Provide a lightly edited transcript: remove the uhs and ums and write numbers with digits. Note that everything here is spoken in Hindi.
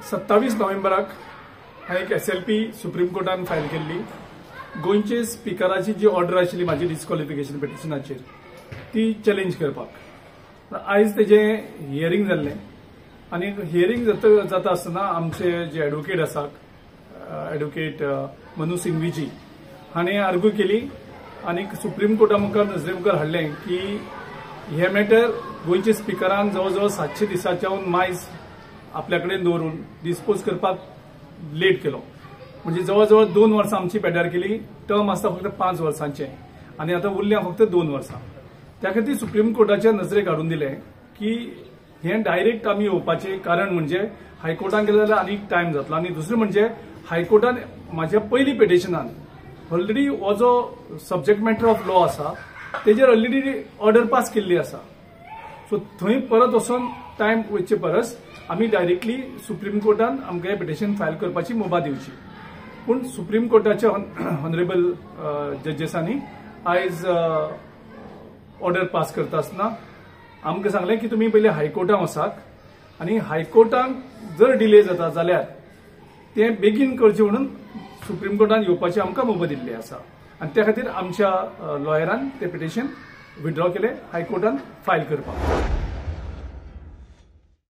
27 नोव्हेंबराक हांवें एक SLP सुप्रीम कोर्टान फायल केल्ली. गोंयचे स्पिकराची जी ऑर्डर आशिल्ली म्हाजी डिस्क्वॉलिफिकेशन पिटिशनाचेर ती चॅलेंज करपाक. आयज तेजें हियरिंग जाल्लें आनी हियरिंग जाता आसतना आमचे जे एडवोकेट आसात एडवोकेट मनु सिंघवीजी हाणें आर्ग्यू केली आनी सुप्रीम कोर्टा मुखार नजरे मुखार हाडलें की हे मॅटर गोंयचे स्पिकरान जवळ जवळ 700 दिसाच्याहून मायज आपल्या कडेन दवरून डिस्पोज करपाक लेट केलो. म्हणजे जवळ जवळ 2 वर्सां आमची पेड्यार केली. टर्म आसता फक्त 5 वर्सांचे आनी आतां उरल्या फक्त 2 वर्सां. त्या खातीर सुप्रीम कोर्टाच्या नजरेक हाडून दिलें की हें डायरेक्ट आमी येवपाचें कारण म्हणजे हायकोर्टान गेले जाल्यार आनीक टायम जातलो. आनी दुसरें म्हणजे हायकोर्टान म्हाज्या पयली पिटिशनान ऑलरेडी हो जो सब्जेक्ट मॅटर ऑफ लॉ आसा तेजेर ऑलरेडी ऑर्डर पास केल्ली आसा. सो थंय परत वचून टायम वयचे परस आमी डायरेक्टली सुप्रीम कोर्टान आमकां हें पिटिशन फायल करपाची मुभा दिवची. पूण सुप्रीम कोर्टाच्या ऑनरेबल जजेसांनी आयज ऑर्डर पास करता आसतना आमकां सांगलें की तुमी पयलीं हायकोर्टान वचात आनी हायकोर्टान जर डिले जाता जाल्यार तें बेगीन करचें म्हणून सुप्रीम कोर्टान येवपाची आमकां मुभा दिल्ली आसा. आनी त्या खातीर आमच्या लॉयरान तें पिटिशन विथड्रॉ केलें हायकोर्टान फायल करपाक.